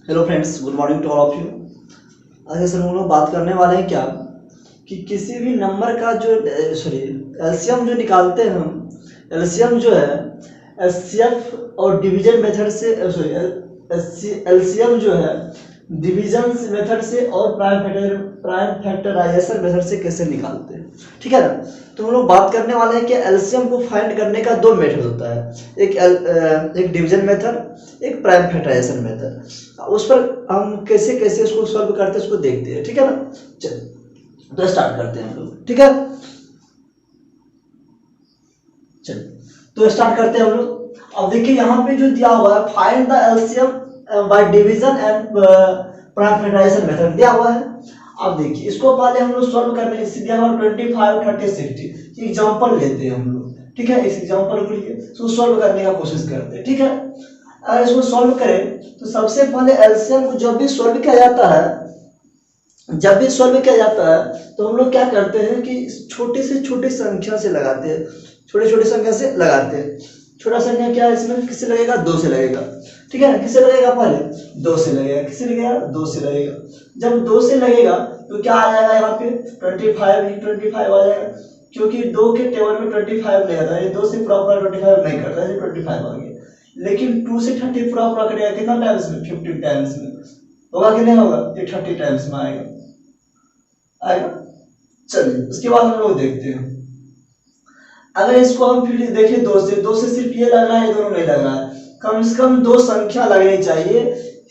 Hello friends, good morning to all of you. आज sir हम लोग बात करने वाले हैं क्या कि किसी भी नंबर का जो एलसीएम जो निकालते हैं हम, एलसीएम जो है एचसीएफ और डिवीजन मेथड से एलसीएम जो है डिवीजन मेथड से और प्राइम फैक्टराइजेशन मेथड से कैसे निकालते हैं, ठीक है ना। तो हम लोग बात करने वाले हैं कि एलसीएम को फाइंड करने का दो मेथड होता है, एक डिवीजन मेथड, एक प्राइम फैक्टराइजेशन मेथड। उस पर हम कैसे कैसे उसको सॉल्व करते हैं उसको देखते हैं, ठीक है ना। चलिए तो स्टार्ट करते हैं हम लोग, ठीक है। चलिए तो स्टार्ट करते हैं हम लोग। अब देखिए यहाँ पे जो दिया हुआ है find the LCM by division and prime factorisation method दिया हुआ है। अब देखिए इसको पहले हम लोग सॉल्व करने के लिए दिया हुआ 25, 30, 60 एग्जांपल लेते हैं हम लोग, ठीक है। इस एग्जांपल को लिए तो सॉल्व करने का कोशिश करते हैं, ठीक है। अगर इसको सॉल्व करें तो सबसे पहले एलसीएम को जब भी सॉल्व किया जाता है तो हम लोग क्या करते हैं कि छोटी से छोटी संख्या से लगाते हैं, छोटी संख्या से लगाते हैं। छोटा संख्या क्या है इसमें, किससे लगेगा, 2 से लगेगा, ठीक है। किससे लगेगा, पहले 2 से लगेगा, किससे लगेगा, 2 से लगेगा। जब 2 से लगेगा तो क्या आ जाएगा यहाँ पे 25 आ जाएगा, क्योंकि 2 के टेबल में 25 नहीं आता है, 2 से पूरा 25 नहीं करता है, 25 आ गया। लेकिन 2 से 30 पूरा करेगा कितना टाइम्स में, 50 टाइम्स में होगा कि नहीं होगा, ये 30 टाइम्स में आएगा। चलिए उसके बाद हम लोग देखते हैं। अगर इसको हम फिर देखें 2 से सिर्फ ये लग रहा है, ये दोनों नहीं लग रहा है, कम से कम 2 संख्या लगनी चाहिए,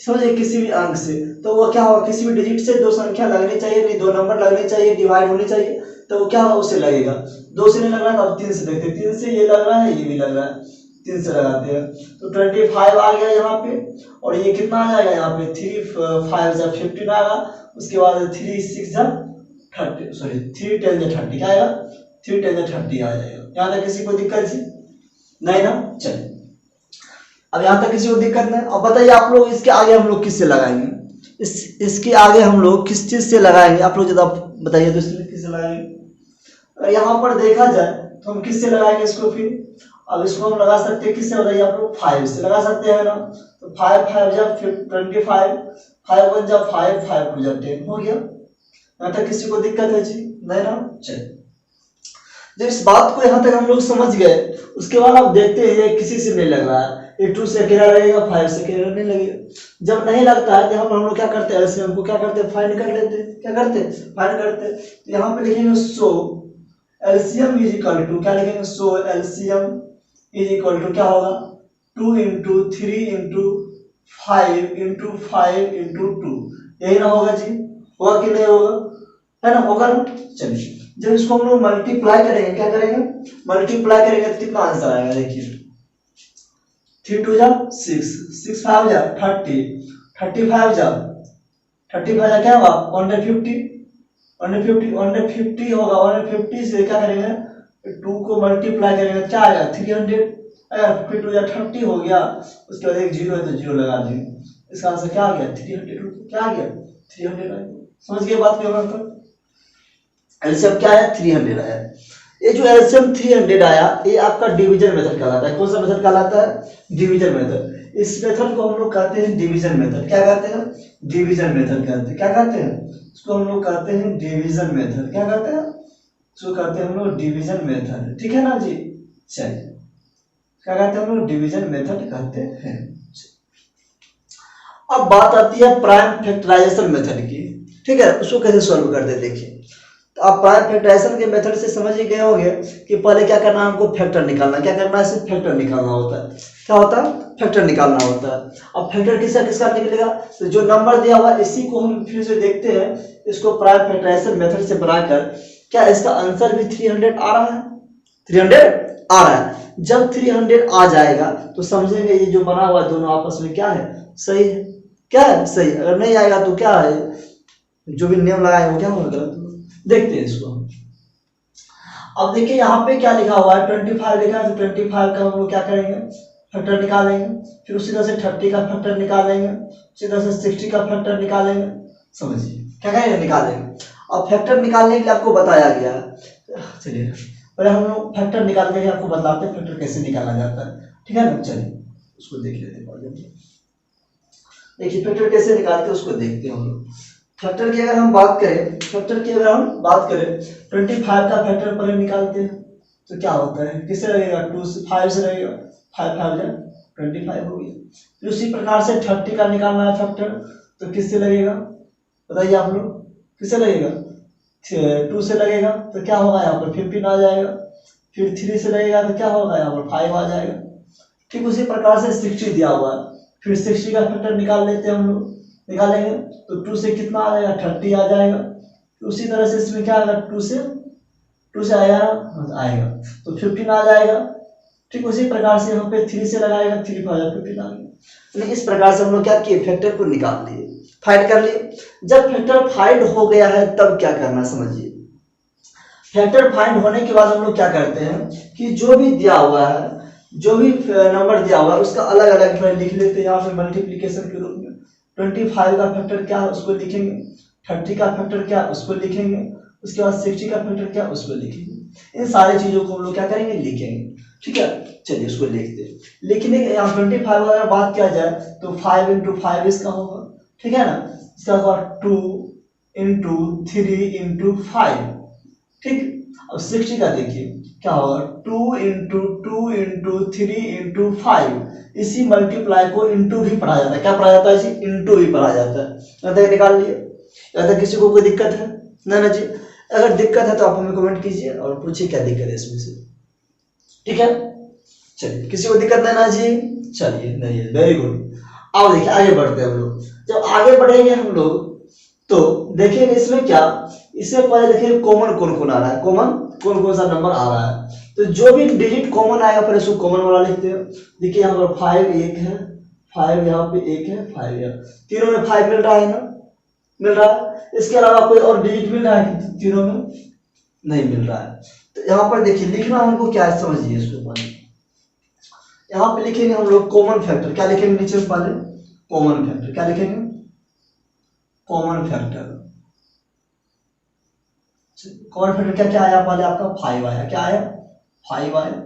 समझे, किसी भी अंक से। तो वो क्या होगा, किसी भी डिजिट से 2 संख्या लगनी चाहिए, नहीं 2 नंबर लगने चाहिए, डिवाइड होनी चाहिए, तो वो क्या होगा, उससे लगेगा। 2 से नहीं लग रहा है तो अब 3 से देखते हैं, 3 से ये लग रहा है, ये भी लग रहा है, 3 से लगाते हैं तो 25 आ गया यहाँ पे। और ये कितना आ जाएगा यहाँ पे, 3 5 जा 15 आएगा। उसके बाद 3 6 जा 30, सॉरी 3 10 जा 30 क्या आएगा, 3 10 जा 30 आ जाएगा। यहाँ तक किसी को दिक्कत जी नहीं ना। चलिए अब यहाँ तक किसी को दिक्कत नहीं। अब बताइए आप लोग इसके आगे हम लोग किससे लगाएंगे, इसके आगे हम लोग किस चीज से लगाएंगे, आप लोग जब बताइए तो इसमें किससे लगाएंगे। अगर यहाँ पर देखा जाए तो हम किससे लगाएंगे इसको, फिर अब इसको हम लगा सकते हैं किससे, बताइए आप लोग, 5 से लगा सकते हैं ना। तो 5 5 जा 25, 5 1 जा 5 5 2 जा 10 हो गया। यहाँ तक किसी को दिक्कत है जी नहीं ना। चलिए जब इस बात को यहाँ तक हम लोग समझ गए, उसके बाद आप देखते हैं ये किसी से नहीं लग रहा है, ये 2 से अकेला लगेगा, 5 से अकेला नहीं लगेगा। जब नहीं लगता है तो यहाँ पर हम लोग क्या करते हैं, एलसीएम को क्या करते हैं, फाइंड कर लेते हैं। क्या करते हैं, फाइंड करते हैं। तो यहाँ पे लिखेंगे सो एलसीएम इज इक्वल टू, क्या लिखेंगे, सो एलसीएम इज इक्वल टू क्या होगा, 2 × 3 × 5 × 5 × 2, यही ना होगा जी, होगा कि नहीं होगा, है ना, होगा ना। चलिए जब इसको हम लोग मल्टीप्लाई करेंगे, क्या करेंगे, मल्टीप्लाई करेंगे तो कितना आंसर आएगा, देखिए 3 2 जा 6, 6 5 जा 30, 35 जा क्या होगा 150 होगा। 150 से क्या करेंगे, 2 को मल्टीप्लाई करेंगे क्या आएगा 300, फिर 2 जा 30 हो गया। उसके बाद एक 0 है तो 0 लगा देंगे, इसका आंसर क्या आ गया 300, क्या आ गया 300 आ गया। समझ गए बात क्यों पर, एलसीएम क्या है 300 आया। ये जो एलसीएम 300 आया ये आपका डिवीजन मेथड कहलाता है। कौन सा मेथड कहलाता है, डिवीजन मेथड। इस मेथड को हम लोग कहते हैं डिवीजन मेथड। क्या कहते हैं, डिवीजन मेथड कहते हैं। क्या कहते हैं, इसको हम लोग कहते हैं डिवीजन मेथड। क्या कहते हैं, इसको कहते हैं हम लोग डिवीजन मेथड, ठीक है ना जी। चलिए क्या कहते हैं हम लोग, डिवीजन मेथड कहते हैं। अब बात आती है प्राइम फैक्टराइजेशन मेथड की, ठीक है, उसको कैसे सॉल्व करते हैं। देखिए तो आप प्राइम फैक्टराइजेशन के मेथड से समझ ही गए होंगे कि पहले क्या करना है, हमको फैक्टर निकालना। क्या करना है, सिर्फ फैक्टर निकालना होता है। क्या होता है, फैक्टर निकालना होता है। अब फैक्टर किसका किसका निकलेगा, तो जो नंबर दिया हुआ इसी को हम फिर से देखते हैं, इसको प्राइम फैक्टराइजेशन मेथड से बनाकर क्या इसका आंसर भी 300 आ रहा है, 300 आ रहा है। जब 300 आ जाएगा तो समझेंगे ये जो बना हुआ दोनों आपस में क्या है, सही है। क्या है, सही। अगर नहीं आएगा तो क्या है, जो भी नियम लगाए वो क्या होगा, गलत। देखते हैं इसको। अब देखिए यहाँ पे क्या लिखा हुआ है, 25 लिखा है, तो 25 का हम लोग क्या करेंगे, फैक्टर निकालेंगे। फिर उसी तरह से 30 का फैक्टर निकालेंगे, उसी तरह से 60 का फैक्टर निकालेंगे। समझिए क्या करेंगे, निकालेंगे। अब फैक्टर निकालने के लिए आपको बताया गया है, चलिए पहले हम लोग फैक्टर निकालने के लिए आपको बताते हैं फैक्टर कैसे निकाला जाता है, ठीक है ना। चलिए उसको देख लेते हैं। देखिए फैक्टर कैसे निकालते हैं उसको देखते हैं हम लोग। फैक्टर की अगर हम बात करें, 25 का फैक्टर पहले निकालते हैं तो क्या होता है, किससे लगेगा, 2 से 5 से लगेगा, 5 5 जा 25 हो गया। फिर उसी प्रकार से 30 का निकालना है फैक्टर, तो किससे लगेगा बताइए आप लोग, किससे लगेगा, 2 से लगेगा तो क्या होगा यहाँ पर 15 आ जाएगा। फिर 3 से लगेगा तो क्या होगा यहाँ पर 5 आ जाएगा। ठीक उसी प्रकार से 60 दिया हुआ है, फिर 60 का फैक्टर निकाल लेते हैं हम लोग, निकालेंगे तो 2 से कितना आ जाएगा 30 आ जाएगा। तो उसी तरह से इसमें क्या आएगा, 2 से आएगा तो 15 आ जाएगा। ठीक उसी प्रकार से यहाँ पे 3 से लगाएगा, 3 पर 15 आ गया। इस प्रकार से हम लोग क्या किए, फैक्टर को निकाल लिए, फाइंड कर लिए। जब फैक्टर फाइंड हो गया है तब क्या करना समझिए। फैक्टर फाइंड होने के बाद हम लोग क्या करते हैं कि जो भी दिया हुआ है, जो भी नंबर दिया हुआ है उसका अलग अलग लिख लेते हैं यहाँ पे मल्टीप्लिकेशन के रूप में। 25 का फैक्टर क्या है उसको लिखेंगे, 30 का फैक्टर क्या है उसको लिखेंगे, उसके बाद 60 का फैक्टर क्या है उसको लिखेंगे। इन सारी चीजों को हम लोग क्या करेंगे, लिखेंगे। ठीक है, चलिए उसको लिखते हैं। लिखने के यहाँ 25 अगर बात किया जाए तो 5 × 5 इसका होगा, ठीक है ना। इसका होगा 2 × 3 × 5। ठीक, अब 60 का देखिए क्या होगा, 2 × 2 × 3 × 5। इसी मल्टीप्लाई को इंटू भी पढ़ा जाता है, क्या पढ़ा जाता है, इसी इंटू भी पढ़ा जाता है। यहाँ तक निकाल लिए, यहाँ तक किसी को कोई दिक्कत है ना जी। अगर दिक्कत है तो आप हमें कमेंट कीजिए और पूछिए क्या दिक्कत है इसमें से। ठीक है, चलिए किसी को दिक्कत है ना जी, चलिए नहीं है, वेरी गुड। अब देखिए आगे बढ़ते हैं हम लोग। जब आगे बढ़ेंगे हम लोग तो देखेंगे इसमें क्या, इससे पहले देखिए कॉमन कौन कौन आ रहा है, कॉमन कौन कौन सा नंबर आ रहा है। तो जो भी डिजिट कॉमन आएगा पहले उसको कॉमन वाला लिखते हैं। देखिए यहाँ पर 5 एक है, 5 यहाँ पे एक है, 5 यहाँ, तीनों में 5 मिल रहा है ना, मिल रहा है। इसके अलावा कोई और डिजिट मिल रहा है कि तीनों में नहीं मिल रहा है। तो यहाँ पर देखिए लिखना हमको क्या है समझिए इसको पहले। यहाँ पे लिखेंगे हम लोग कॉमन फैक्टर, क्या लिखेंगे नीचे पहले, कॉमन फैक्टर, क्या लिखेंगे, कॉमन फैक्टर। कॉमन फैक्टर क्या क्या आया पहले आपका 5 आया, क्या आया 5 आया।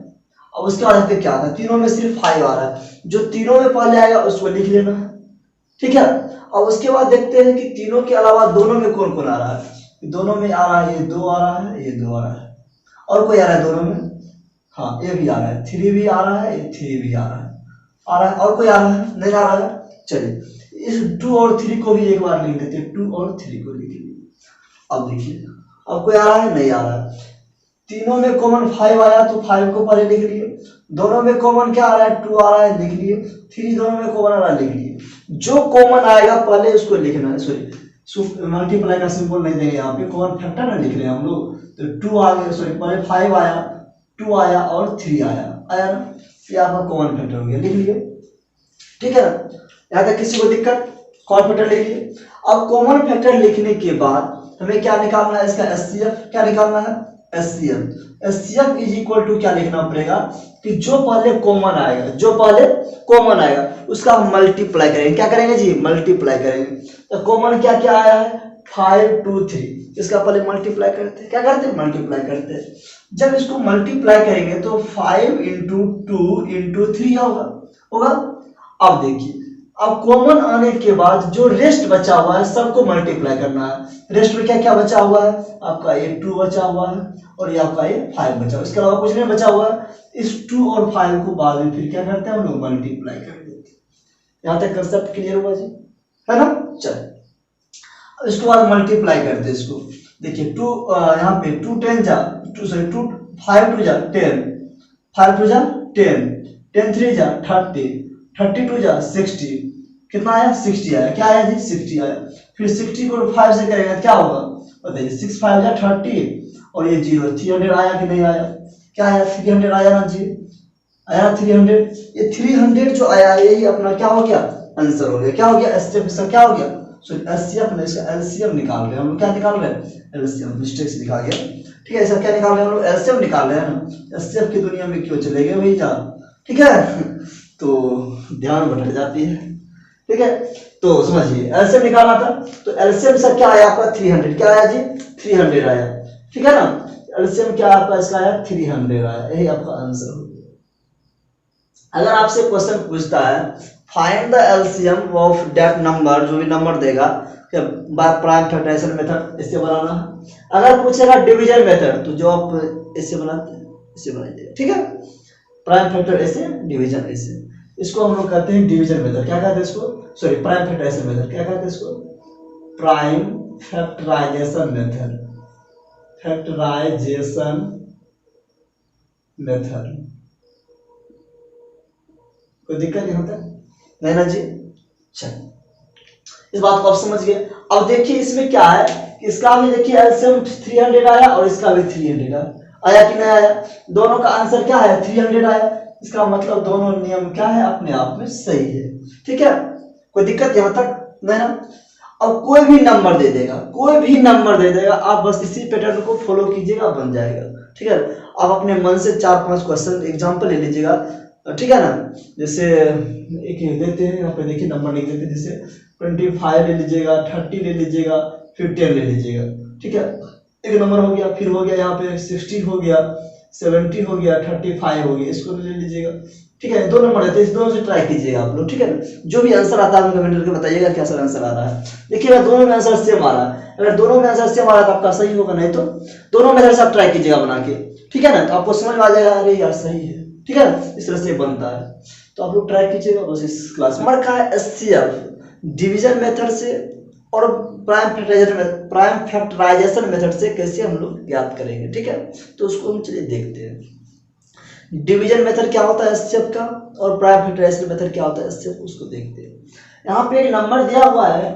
अब उसके बाद क्या आता है, तीनों में सिर्फ 5 आ रहा है, जो तीनों में पहले आएगा उसको लिख लेना है। ठीक है, अब उसके बाद देखते हैं कि तीनों के अलावा दोनों में कौन कौन आ रहा है। दोनों में आ रहा है, ये 2 आ रहा है, ये 2 आ रहा है, और कोई आ रहा है दोनों में, हाँ ये भी आ रहा है, 3 भी आ रहा है, ये 3 भी आ रहा है, और कोई आ रहा है, नहीं आ रहा है। चलिए इस 2 और 3 को भी एक बार लिख देते हैं, 2 और 3 को लिख लीजिए। अब देखिए अब कोई आ रहा है, नहीं आ रहा है। तीनों में कॉमन 5 आया तो 5 को पहले लिख लिए। दोनों में कॉमन क्या आ रहा है, 2 आ रहा है, लिख लिए। 3 दोनों में कॉमन आ रहा है, लिख लिए। जो कॉमन आएगा पहले उसको लिखना है, सॉरी मल्टीप्लाई का सिंबल नहीं देंगे यहाँ पे, कॉमन फैक्टर ना लिख रहे हैं हम लोग। तो 2 आ गया, सॉरी पहले 5 आया, 2 आया और 3 आया ना, ये आपका कॉमन फैक्टर हो गया, लिख लिए। ठीक है ना, यहाँ तक किसी को दिक्कत, कॉमन फैक्टर लिख लिए। अब कॉमन फैक्टर लिखने के बाद हमें क्या निकालना है, इसका एचसीएफ, क्या निकालना है, HCF. HCF is equal to क्या लिखना पड़ेगा कि जो पहले कॉमन आएगा, जो पहले कॉमन आएगा उसका हम मल्टीप्लाई करेंगे, क्या करेंगे जी, मल्टीप्लाई करेंगे। तो कॉमन क्या क्या आया है, 5 2 3, इसका पहले मल्टीप्लाई करते हैं, क्या करते हैं, मल्टीप्लाई करते हैं। जब इसको मल्टीप्लाई करेंगे तो 5 × 2 × 3 होगा। अब देखिए, अब कॉमन आने के बाद जो रेस्ट बचा हुआ है सबको मल्टीप्लाई करना है। रेस्ट में क्या क्या बचा हुआ है, आपका ये 2 बचा हुआ है और ये आपका ये 5 बचा हुआ है, इसके अलावा कुछ नहीं बचा हुआ है। इस 2 और 5 को बाद में फिर क्या करते हैं हम लोग, मल्टीप्लाई कर देते हैं। यहाँ तक कंसेप्ट क्लियर हुआ जी, है ना। चलिए इसके बाद मल्टीप्लाई करते हैं इसको। देखिए 2 यहाँ पे 2 10 जा 2 सॉरी 2 5 2 जा 10, 5 2 जा 10, 10 3 जा 30, 32 जा 60, कितना आया 60 आया, क्या आया जी 60 आया। फिर 60 को 5 से करेंगे क्या होगा बताइए, 6 5 जा 30 और ये 0, 300 आया कि नहीं आया, क्या आया 300 आया ना जी, आया 300। ये 300 जो आया यही अपना क्या हो गया, आंसर हो गया। क्या हो गया, एचसीएफ इसका क्या हो गया, सॉरी एचसीएफ नहीं, इसका एलसीएम निकाल रहे हैं हम लोग। क्या निकाल रहे हैं, एलसीएम, मिस्टेक से लिखा गया। ठीक है, इसका क्या निकाल रहे हैं हम लोग, एलसीएम निकाल रहे हैं ना। एचसीएफ की दुनिया में क्यों चले गए भैया, ठीक है, तो ध्यान भटक जाती है। ठीक है, तो समझिए एलसीएम निकालना था, तो एलसीएम से क्या आया आपका 300, क्या आया जी 300 आया। ठीक है ना, एलसीएम क्या आपका इसका आया 300 आया, यही आपका आंसर हो गया। अगर आपसे क्वेश्चन पूछता है find the LCM of that number, जो भी नंबर देगा बाय प्राइम फैक्टराइजेशन मेथड, इससे बनाना है। अगर पूछेगा डिवीजन मेथड तो जो आप इससे बनाते हैं इससे बनाइए, ठीक है। प्राइम फैक्टर ऐसे, डिवीजन ऐसे, इसको हम लोग कहते हैं डिवीजन मेथड। क्या कहते हैं इसको? Sorry, prime factorisation method. क्या कहते हैं इसको? Prime factorisation method, factorisation method. कोई दिक्कत नहीं होता नहीं ना जी? चलिए, इस बात को आप समझ गए। अब देखिए इसमें क्या है कि इसका भी देखिए एलसीएम 300 आया और इसका भी 300 आया कि नहीं आया? दोनों का आंसर क्या है? 300 आया। इसका मतलब दोनों नियम क्या है? अपने आप में सही है, ठीक है। कोई दिक्कत यहां तक नहीं ना? अब कोई भी नंबर दे देगा, कोई भी नंबर दे देगा, आप बस इसी पैटर्न को फॉलो कीजिएगा, बन जाएगा, ठीक है। आप अपने मन से 4-5 क्वेश्चन एग्जाम्पल ले लीजिएगा, ठीक है ना। जैसे एक देते हैं यहाँ पे, देखिए नंबर लिख देते हैं, जैसे 25 ले लीजिएगा, 30 ले लीजिएगा, फिर 10 ले लीजिएगा, ठीक है। एक नंबर हो गया, फिर हो गया यहाँ पे 60 हो गया, 70 हो गया, 35 हो गया, इसको ले लीजिएगा, ठीक है। 2 नंबर रहते हैं, इस दोनों से ट्राई कीजिएगा आप लोग, ठीक है। जो भी आंसर आता है कमेंट करके बताइएगा क्या सर आंसर आ रहा है। देखिएगा दोनों में आंसर सेम आ रहा है, अगर दोनों में आंसर सेम आ रहा है तो आपका सही होगा, नहीं तो दोनों मेथड से आप ट्राई कीजिएगा बना के, ठीक है ना। तो आपको समझ में आ जाएगा, अरे यार सही है, ठीक है। इस तरह से बनता है, तो आप लोग ट्राई कीजिएगा बस इस क्लास में। का एचसीएफ डिवीजन मेथड से और प्राइम फैक्टराइजेशन मेथड से कैसे हम लोग ज्ञात करेंगे, ठीक है। तो उसको हम चलिए देखते हैं। डिवीजन मेथड क्या होता है एचसीएफ का, और प्राइम फैक्टराइजेशन मेथड क्या होता है एचसीएफ, उसको देखते हैं। यहाँ पे एक नंबर दिया हुआ है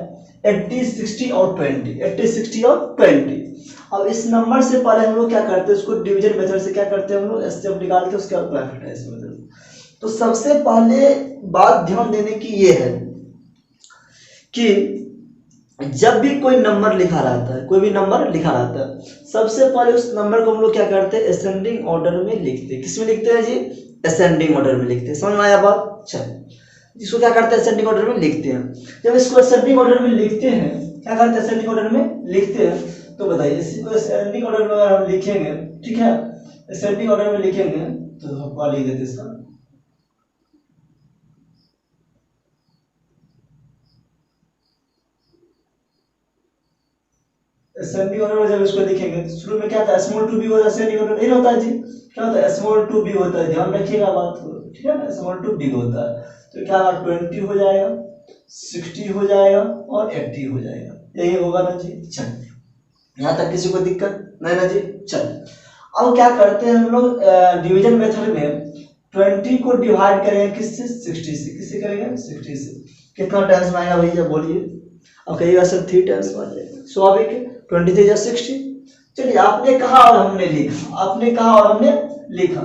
80, 60 और 20, 80, 60 और 20। अब इस नंबर से पहले हम लोग क्या करते हैं, उसको डिवीजन मेथड से क्या करते हैं हम लोग, एचसीएफ निकाल के उसके बाद प्राइम फैक्टराइजेशन मेथड। तो सबसे पहले बात ध्यान देने की ये है कि जब भी कोई नंबर लिखा रहता है, कोई भी नंबर लिखा रहता है, सबसे पहले उस नंबर को हम लोग क्या करते हैं, असेंडिंग ऑर्डर में लिखते हैं। किस में लिखते हैं जी? असेंडिंग ऑर्डर में लिखते हैं। समझ में आया बात? चलिए, इसको क्या करते हैं, असेंडिंग ऑर्डर में लिखते हैं। जब इसको असेंडिंग ऑर्डर में लिखते हैं, क्या करते हैं, असेंडिंग ऑर्डर में लिखते हैं, तो बताइए इसको असेंडिंग ऑर्डर में अगर हम लिखेंगे, ठीक है, असेंडिंग ऑर्डर में लिखेंगे तो हम लिख देते इसका असेंडिंग ऑर्डर में। जब इसको लिखेंगे तो शुरू में क्या था, स्मॉल टू बी होता है, असेंडिंग ऑर्डर नहीं होता है जी, क्या होता है, स्मॉल टू बी होता है, ध्यान रखिएगा बात को, ठीक है ना, स्मॉल टू बी होता है। तो क्या 20 हो जाएगा, 60 हो जाएगा और 80 हो जाएगा, यही होगा ना जी। चलिए, यहाँ तक किसी को दिक्कत नहीं ना जी? चलिए, अब क्या करते हैं हम लोग डिवीजन मेथड में 20 को डिवाइड करेंगे किससे, 60 से। किससे करेंगे? 60 से। कितना टाइम्स में आएगा भैया बोलिए? अब कहिएगा सर 3 टाइम्स में आ जाएगा, स्वाभाविक है, 23 या 60। चलिए, आपने कहा और हमने लिखा, आपने कहा और हमने लिखा,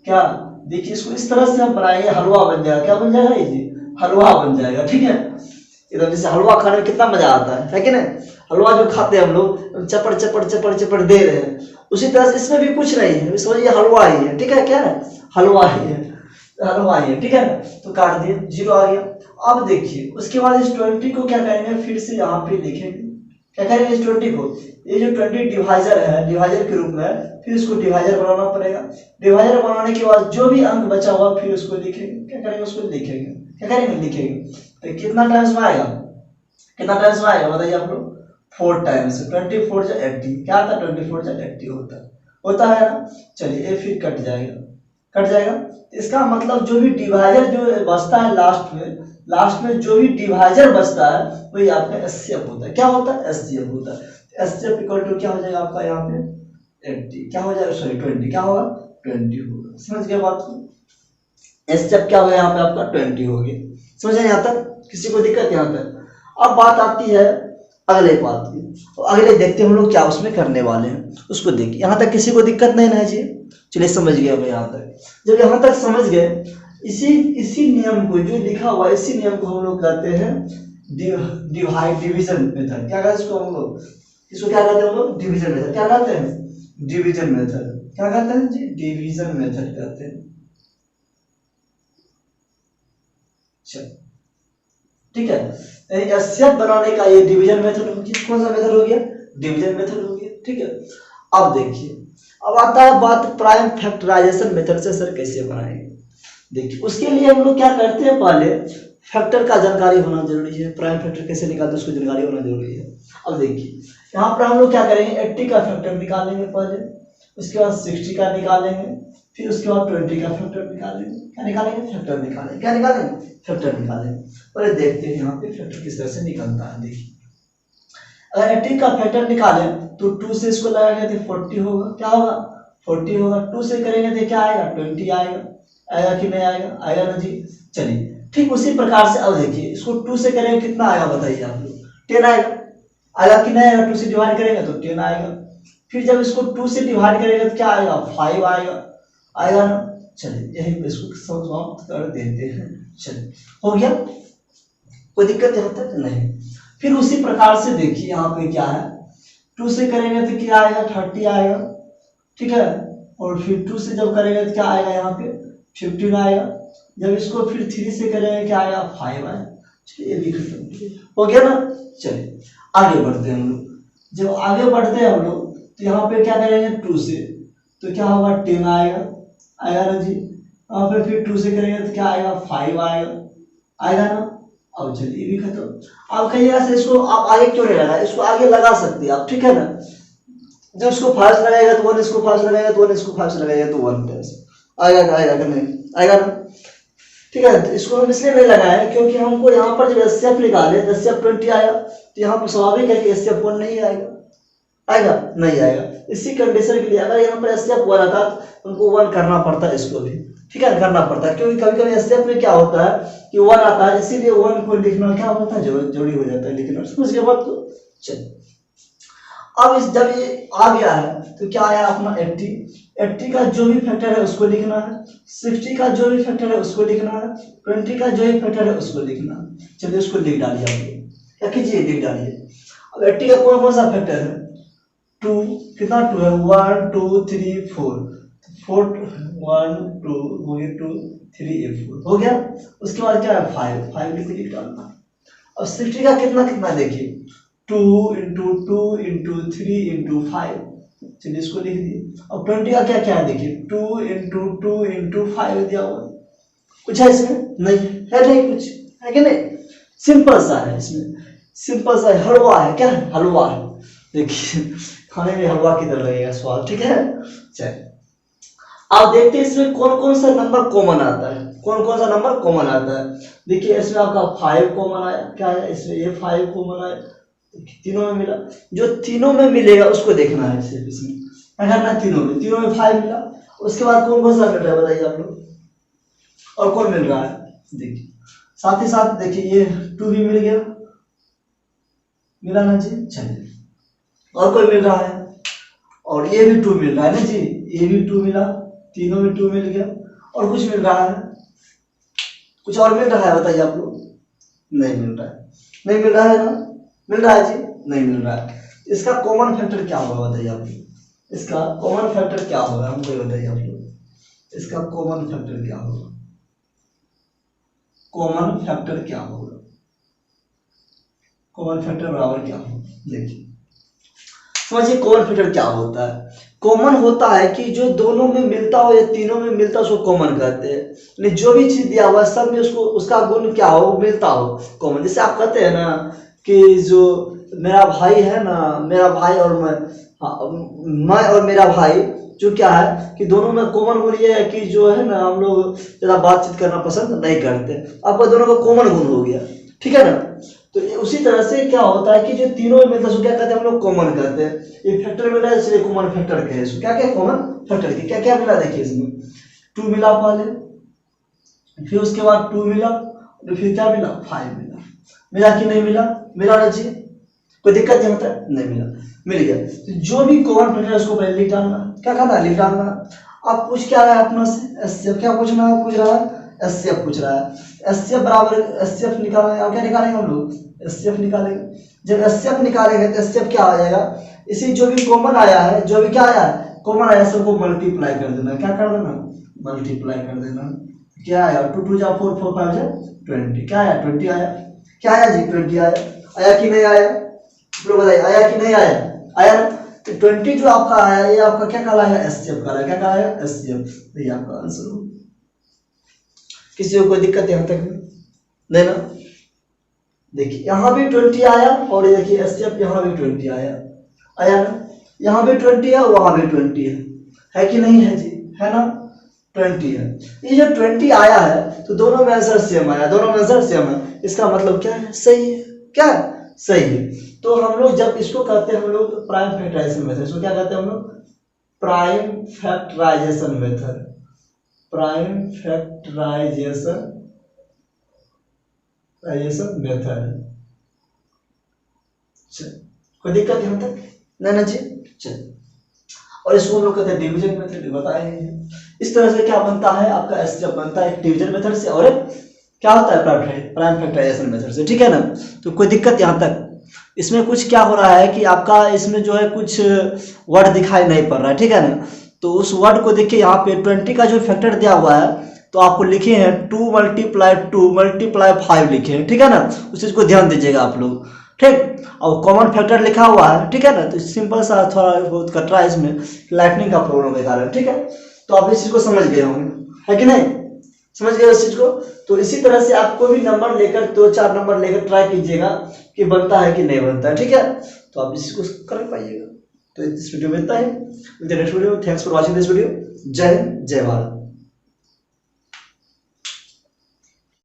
क्या देखिए इसको इस तरह से हम बनाएंगे, हलवा बन जाएगा। क्या बन जाएगा ये? हलवा बन जाएगा, ठीक है। एकदम जैसे हलवा खाने में कितना मजा आता है कि नहीं? हलवा जो खाते हैं हम लोग, चपड़ चपड़ चपड़ चपड़ दे रहे हैं, उसी तरह से इसमें भी कुछ नहीं है, समझिए हलवा ही है, ठीक है। क्या है? हलवा ही है, हलवा ही है, ठीक है ना। तो काट दिए, 0 आ गया। अब देखिए उसके बाद इस 20 को क्या करेंगे, फिर से यहाँ पे लिखेंगे। क्या करेंगे इस 20 को, ये जो 20 डिवाइजर है, डिवाइजर के रूप में, फिर इसको डिवाइजर बनाना पड़ेगा। डिवाइजर बनाने के बाद जो भी अंक बचा हुआ फिर उसको लिखेंगे। क्या करेंगे? उसको लिखेंगे। क्या करेंगे? लिखेंगे। तो कितना टाइम्स में आएगा, कितना टाइम्स में आएगा बताइए आप लोग? 4 टाइम्स। 24 जा 80, क्या आता है? 24 जा 80 होता है ना। चलिए, ये फिर कट जाएगा, कट जाएगा। इसका मतलब जो भी डिवाइजर जो बचता है लास्ट में जो भी डिवाइजर बचता है वही आपका एचसीएफ होता है। क्या होता है? एचसीएफ होता है। एचसीएफ इक्वल टू क्या हो जाएगा आपका यहाँ पे 80, क्या हो जाएगा, सॉरी 20, क्या होगा 20 होगा। समझ गए बात को? एचसीएफ क्या होगा यहाँ पे आपका 20 हो गया। समझ गए यहाँ तक? किसी को दिक्कत यहाँ तक? अब बात आती है अगले बात की, तो अगले देखते हैं हम लोग क्या उसमें करने वाले हैं, उसको देखिए। यहाँ तक किसी को दिक्कत नहीं ना जी? चलिए, समझ गए अब यहाँ तक। जब यहाँ तक समझ गए, इसी नियम को जो लिखा हुआ है, इसी नियम को हम लोग कहते हैं डिवीजन मेथड। क्या कहते हैं इसको हम लोग? इसको क्या कहते हैं हम लोग? Division method. क्या कहते हैं? Division method. क्या कहते हैं जी? डिवीजन मेथड कहते हैं। ठीक है, एचसीएफ बनाने का ये डिवीजन मेथड हो गया। कौन सा मेथड हो गया? डिवीजन मेथड हो गया, ठीक है। अब देखिए, अब आता है बात प्राइम फैक्टराइजेशन मेथड से सर कैसे बनाएंगे। देखिए, उसके लिए हम लोग क्या करते हैं, पहले फैक्टर का जानकारी होना जरूरी है, प्राइम फैक्टर कैसे निकालते हैं उसको जानकारी होना जरूरी है। अब देखिए यहाँ पर हम लोग क्या करेंगे, 80 का फैक्टर निकालेंगे पहले, उसके बाद 60 का निकालेंगे, फिर उसके बाद 20 का फैक्टर निकालेंगे। क्या निकालेंगे? फैक्टर निकालेंगे। क्या निकालेंगे? फैक्टर निकालेंगे। पहले देखते हैं यहाँ पे फैक्टर किस तरह से निकलता है। देखिए अगर 80 का फैक्टर निकालें तो 2 से इसको लगाएंगे तो 40 होगा। क्या होगा? 40 होगा। 2 से करेंगे तो क्या आएगा? 20 आएगा। आएगा कि नहीं आएगा? आएगा ना जी। चलिए ठीक उसी प्रकार से अब देखिए इसको 2 से करेंगे कितना आएगा बताइए आप लोग? 10 आएगा। आएगा कि नहीं आएगा? 2 से डिवाइड करेंगे तो 10 आएगा। फिर जब इसको 2 से डिवाइड करेंगे तो क्या आएगा? 5 आएगा। आएगा ना। चलिए यही इसको समाप्त कर देते हैं। चलिए हो गया, कोई दिक्कत यहाँ तक नहीं। फिर उसी प्रकार से देखिए यहाँ पे क्या है, 2 से करेंगे तो क्या आएगा? 30 आएगा। ठीक है, और फिर 2 से जब करेंगे तो क्या आएगा? यहाँ पे 15 आएगा। जब इसको फिर 3 से करेंगे क्या आएगा? 5 आएगा। चलिए ये भी खत्म हो गया ना। चलिए आगे बढ़ते हैं हम लोग। जब आगे बढ़ते हैं हम लोग तो यहाँ पे क्या करेंगे? 2 से तो क्या होगा? 10 आएगा। आएगा ना जी। यहाँ पे फिर 2 से करेंगे तो क्या आएगा? 5 आएगा। आएगा ना। अब चलिए भी खत्म। आप कहिएगा से इसको आप आगे क्यों नहीं लगा, इसको आगे लगा सकते हैं आप, ठीक है ना। जब इसको 5 लगाएगा तो 1, इसको 5 लगाएगा तो 1, इसको 5 लगाएगा तो 1 प्लस आएगा। आएगा कि नहीं आएगा ना। ठीक है, तो इसको हम इसलिए नहीं लगाए क्योंकि हमको यहाँ पर जब एसएफ निकाले तो एसएफ 20 आया, तो यहाँ पर स्वाभाविक है कि एसएफ 1 नहीं आएगा। आएगा? नहीं आएगा। इसी कंडीशन के लिए अगर यहाँ पर एसएफ 1 आता तो उनको 1 करना पड़ता है, इसको भी ठीक है करना पड़ता है, क्योंकि कभी कभी एसएफ में क्या होता है कि 1 आता है, इसीलिए 1 को लिखना क्या होता है? जरूरी हो जाता है लिखना। समझ गए बात को? चलिए अब इस जब ये आ गया है तो क्या आया अपना 80 का जो भी फैक्टर है उसको लिखना है, 60 का जो भी फैक्टर है उसको लिखना है, 20 का जो भी फैक्टर है उसको लिखना है। चलिए उसको लिख डालिए आप लोग, या कीजिए लिख डालिए। अब 80 का कौन कौन सा फैक्टर है? 2, कितना 2 है? 1 2 3 4, 4 1 2 हो गया, 2 3 4 हो गया। उसके बाद क्या है? 5 लिख डालना। अब 60 का कितना कितना देखिए, 2 × 2 × 3 × 5। चलिए इसको लिख दिए। अब 20 का क्या क्या है देखिए, 2 × 2 × 5 दिया हुआ। कुछ है इसमें? नहीं है, नहीं कुछ है कि नहीं। सिंपल सा है, इसमें सिंपल सा है, हलवा है। क्या है? हलवा है। देखिए खाने में हलवा की तरह लगेगा स्वाद, ठीक है। चलिए आप देखते हैं इसमें कौन कौन सा नंबर कॉमन आता है, कौन कौन सा नंबर कॉमन आता है। देखिए इसमें आपका 5 कॉमन आया। क्या है इसमें? ये 5 कॉमन आया, तीनों में मिला। जो तीनों में मिलेगा उसको देखना है सिर्फ इसमें, ना तीनों में 5 मिला। उसके बाद कौन कौन सा मिल रहा है बताइए आप लोग, और कौन मिल रहा है? देखिए साथ ही साथ देखिए ये 2 भी मिल गया, मिला ना जी। चलिए और कोई मिल रहा है, और ये भी 2 मिल रहा है ना जी, ये भी 2 मिला, तीनों में 2 मिल गया। और कुछ मिल रहा है? कुछ और मिल रहा है बताइए आप लोग? नहीं मिल रहा है। नहीं मिल रहा है ना? मिल रहा है जी? नहीं मिल रहा है। इसका कॉमन फैक्टर क्या होगा बताइए आप लोग? इसका कॉमन फैक्टर क्या होगा हमको बताइए आप लोग? इसका कॉमन फैक्टर क्या होगा? कॉमन फैक्टर क्या होगा? कॉमन फैक्टर बराबर क्या होगा? देखिए समझिए कॉमन फैक्टर क्या होता है। कॉमन होता है कि जो दोनों में मिलता हो या तीनों में मिलता हो उसको कॉमन कहते हैं। जो भी चीज दिया हुआ है सब में उसको उसका गुण क्या हो, मिलता हो, कॉमन। जैसे आप कहते हैं ना कि जो मेरा भाई है ना, मेरा भाई और मैं और मेरा भाई, जो क्या है कि दोनों में कॉमन गुण ये है कि जो है ना हम लोग ज़्यादा बातचीत करना पसंद नहीं करते। आपका दोनों का कॉमन गुण हो गया, ठीक है ना। तो उसी तरह से क्या होता है कि जो तीनों में मिलता है उसको क्या कहते हैं हम लोग? कॉमन कहते हैं। ये फैक्टर मिला है इसलिए कॉमन फैक्टर कहे इसको। क्या क्या कॉमन फैक्टर की क्या क्या मिला देखिए इसमें, 2 मिला पहले, फिर उसके बाद 2 मिला, तो फिर क्या मिला? 5 मिला। मिला कि नहीं मिला? मिला ना जी। कोई दिक्कत नहीं होता? नहीं मिला, मिल गया। तो जो भी कॉमन फैक्टर है उसको पहले लिख डालना। क्या करना है? लिख डालना। आप पूछ क्या रहा है अपना से? एसएफ क्या पूछना है? पूछ रहा है एसएफ पूछ रहा है। एसएफ बराबर एसएफ निकालना है। क्या निकालेंगे हम लोग? एसएफ निकालेंगे। जब एसएफ निकालेंगे तो एसएफ क्या आ जाएगा? इसी जो भी कॉमन आया है, जो भी क्या आया है कॉमन आया, सबको मल्टीप्लाई कर देना। क्या कर देना? मल्टीप्लाई कर देना। क्या आया? 2 2 जा 4 4 5 जा 20। क्या आया? 20 आया। क्या आया जी? 20 आया। आया कि नहीं आया? लोग बताइए आया कि नहीं आया? आया ना। तो 20 जो आपका आया ये आपका क्या कहलाएगा? एसएफ कहलाएगा। क्या कहलाएगा? एसएफ। ये आपका आंसर हो। किसी को कोई दिक्कत यहाँ तक? देना। देखिए यहाँ भी 20 आया और ये देखिए स्टेप यहाँ भी 20 आया ना, यहाँ भी 20 है वहां भी 20 है कि नहीं है जी, है ना, 20 है। ये जो 20 आया है तो दोनों में आंसर सेम आया, दोनों में आंसर सेम है, इसका मतलब क्या है, सही है, क्या है, सही है। तो हम लोग जब इसको करते हैं हम लोग प्राइम फैक्टराइजेशन मेथड, इसको क्या कहते हैं हम लोग, prime factorisation method, prime factorisation method. कोई दिक्कत यहाँ तक ना जी, चल। और इसको हम लोग कहते हैं डिवीजन मेथड, बताए। इस तरह से क्या बनता है आपका स्टेप बनता है एक डिवीजन मेथड से और एक क्या होता है प्राइम फैक्टराइजेशन मेथड से, ठीक है ना। तो कोई दिक्कत यहाँ तक, इसमें कुछ क्या हो रहा है कि आपका इसमें जो है कुछ वर्ड दिखाई नहीं पड़ रहा है, ठीक है ना। तो उस वर्ड को देखिए यहाँ पे 20 का जो फैक्टर दिया हुआ है तो आपको लिखे हैं 2 × 2 × 5 लिखे हैं, ठीक है ना, उस चीज को ध्यान दीजिएगा आप लोग, ठीक। और कॉमन फैक्टर लिखा हुआ है, ठीक है ना। तो सिंपल सा थोड़ा बहुत कटरा है इसमें लाइटनिंग का प्रॉब्लम के कारण, ठीक है। तो आप इस चीज को समझ गए होंगे, है कि नहीं, समझ गए इस चीज को। तो इसी तरह से आप कोई भी नंबर लेकर 2-4 नंबर लेकर ट्राई कीजिएगा कि बनता है कि नहीं बनता है, ठीक है। तो आप इसी को कर पाइएगा। तो इस वीडियो में इतना ही, next video. Thanks for watching this video. जय हिंद, जय भारत।